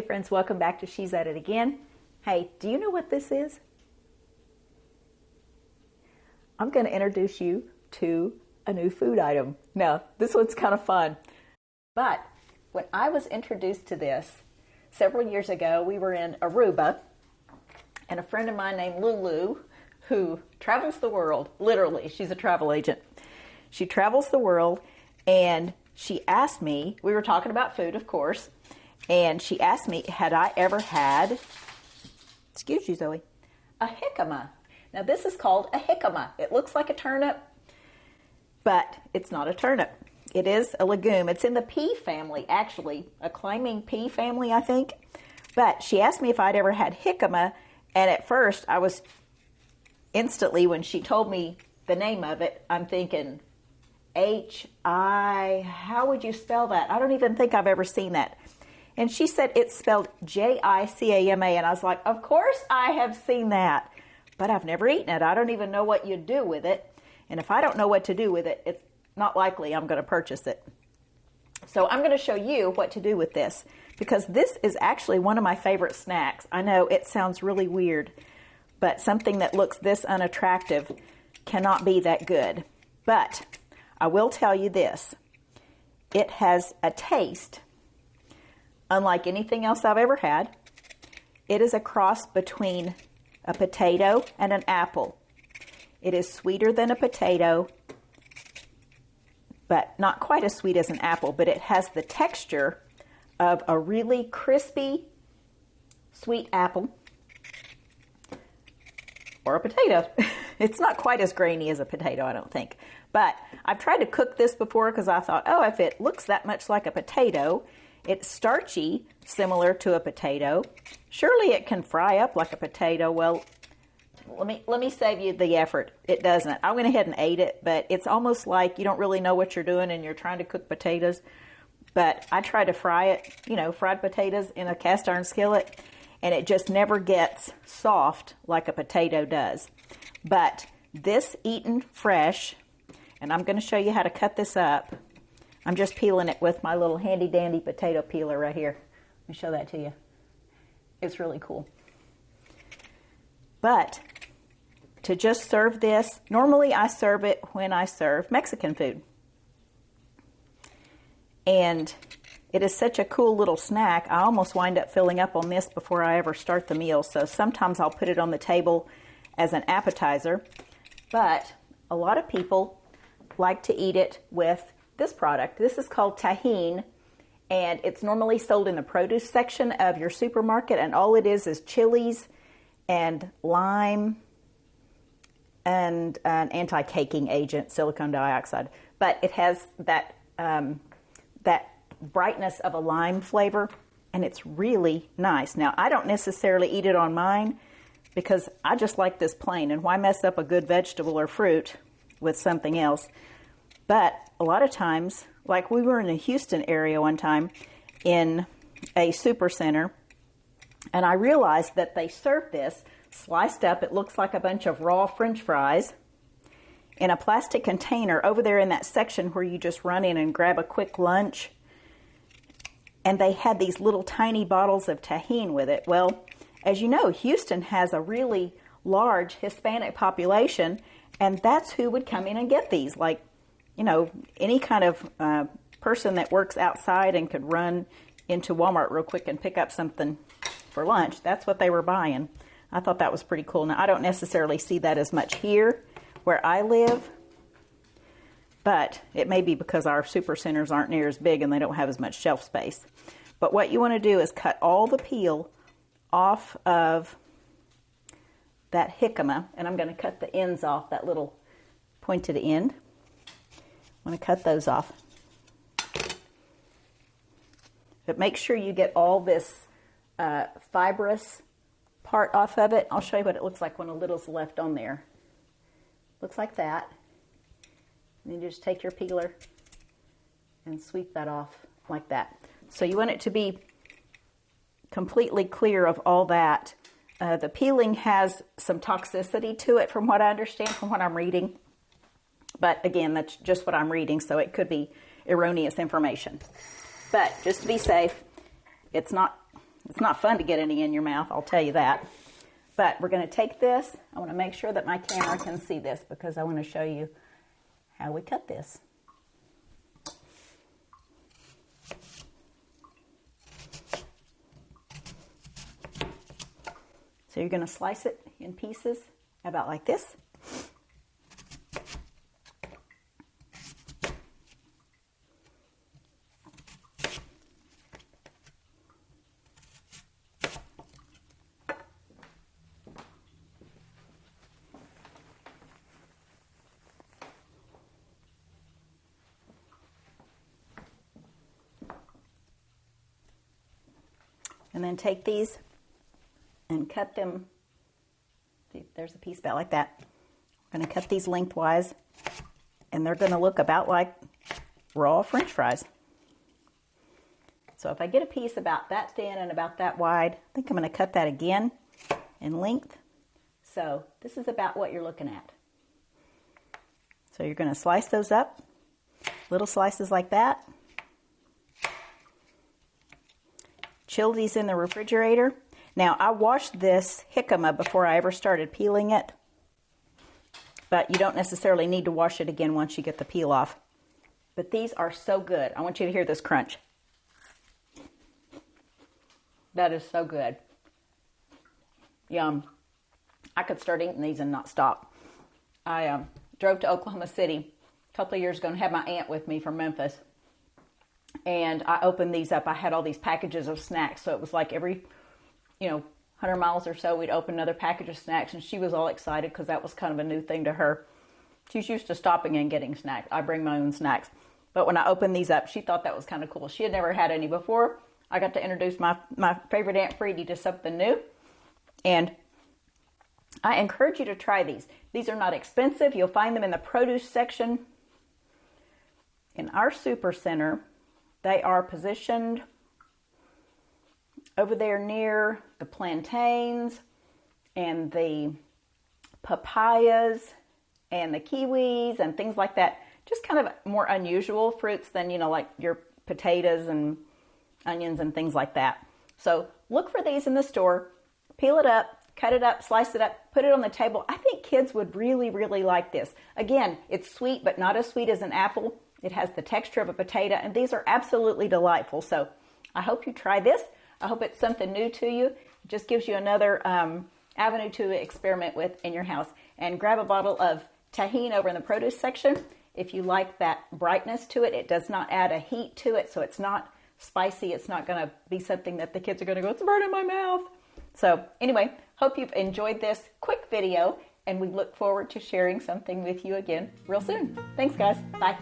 friends, welcome back to She's At It Again. Hey, do you know what this is? I'm going to introduce you to a new food item. Now, this one's kind of fun. But when I was introduced to this several years ago, we were in Aruba, and a friend of mine named Lulu, who travels the world, literally, she's a travel agent. She travels the world, and she asked me, we were talking about food, of course, and she asked me, had I ever had, excuse you, Zoe, a jicama. Now, this is called a jicama. It looks like a turnip, but it's not a turnip. It is a legume. It's in the pea family, actually, a climbing pea family, I think. But she asked me if I'd ever had jicama, and at first, I was instantly, when she told me the name of it, I'm thinking, how would you spell that? I don't even think I've ever seen that. And she said it's spelled JICAMA, and I was like, of course I have seen that, but I've never eaten it. I don't even know what you do with it, and if I don't know what to do with it, it's not likely I'm going to purchase it. So I'm going to show you what to do with this, because this is actually one of my favorite snacks. I know it sounds really weird, but something that looks this unattractive cannot be that good. But I will tell you this, it has a taste unlike anything else I've ever had. It is a cross between a potato and an apple. It is sweeter than a potato, but not quite as sweet as an apple, but it has the texture of a really crispy, sweet apple or a potato. It's not quite as grainy as a potato, I don't think. But I've tried to cook this before because I thought, oh, if it looks that much like a potato, it's starchy, similar to a potato. Surely it can fry up like a potato. Well, let me save you the effort. It doesn't. I went ahead and ate it, but it's almost like you don't really know what you're doing and you're trying to cook potatoes. But I tried to fry it, fried potatoes in a cast iron skillet, and it just never gets soft like a potato does. But this eaten fresh, and I'm going to show you how to cut this up. I'm just peeling it with my little handy dandy potato peeler right here. Let me show that to you. It's really cool. But to just serve this, normally I serve it when I serve Mexican food. And it is such a cool little snack, I almost wind up filling up on this before I ever start the meal. So sometimes I'll put it on the table as an appetizer. But a lot of people like to eat it with this product. This is called tahine, and it's normally sold in the produce section of your supermarket, and all it is chilies and lime and an anti-caking agent, silicon dioxide. But it has that brightness of a lime flavor, and it's really nice. Now, I don't necessarily eat it on mine because I just like this plain, and why mess up a good vegetable or fruit with something else? But a lot of times, like we were in the Houston area one time in a super center, and I realized that they served this sliced up. It looks like a bunch of raw French fries in a plastic container over there in that section where you just run in and grab a quick lunch. And they had these little tiny bottles of tahine with it. Well, as you know, Houston has a really large Hispanic population, and that's who would come in and get these. Like, any kind of person that works outside and could run into Walmart real quick and pick up something for lunch, that's what they were buying. I thought that was pretty cool. Now, I don't necessarily see that as much here where I live, but it may be because our super centers aren't near as big and they don't have as much shelf space. But what you want to do is cut all the peel off of that jicama, and I'm going to cut the ends off, that little pointed end. I'm going to cut those off. But make sure you get all this fibrous part off of it. I'll show you what it looks like when a little's left on there. Looks like that. And then you just take your peeler and sweep that off like that. So you want it to be completely clear of all that. The peeling has some toxicity to it from what I understand, from what I'm reading. But again, that's just what I'm reading, so it could be erroneous information. But just to be safe, it's not It's not fun to get any in your mouth, I'll tell you that. But we're going to take this. I want to make sure that my camera can see this because I want to show you how we cut this. So you're going to slice it in pieces about like this. And then take these and cut them. See, there's a piece about like that. I'm going to cut these lengthwise, and they're going to look about like raw French fries. So if I get a piece about that thin and about that wide, I think I'm going to cut that again in length. So this is about what you're looking at. So you're going to slice those up, little slices like that. Chill these in the refrigerator. Now, I washed this jicama before I ever started peeling it, but you don't necessarily need to wash it again once you get the peel off. But these are so good. I want you to hear this crunch. That is so good. Yum. I could start eating these and not stop. I drove to Oklahoma City a couple of years ago and had my aunt with me from Memphis. And I opened these up. I had all these packages of snacks. So it was like every, 100 miles or so, we'd open another package of snacks. And she was all excited because that was kind of a new thing to her. She's used to stopping and getting snacks. I bring my own snacks. But when I opened these up, she thought that was kind of cool. She had never had any before. I got to introduce my favorite Aunt Freedy to something new. And I encourage you to try these. These are not expensive. You'll find them in the produce section. In our super center, they are positioned over there near the plantains and the papayas and the kiwis and things like that. Just kind of more unusual fruits than, like your potatoes and onions and things like that. So look for these in the store, peel it up, cut it up, slice it up, put it on the table. I think kids would really, really like this. Again, it's sweet, but not as sweet as an apple. It has the texture of a potato, and these are absolutely delightful. So I hope you try this. I hope it's something new to you. It just gives you another avenue to experiment with in your house. And grab a bottle of tahini over in the produce section. If you like that brightness to it, it does not add a heat to it, so it's not spicy. It's not going to be something that the kids are going to go, it's burning my mouth. So anyway, hope you've enjoyed this quick video, and we look forward to sharing something with you again real soon. Thanks, guys. Bye.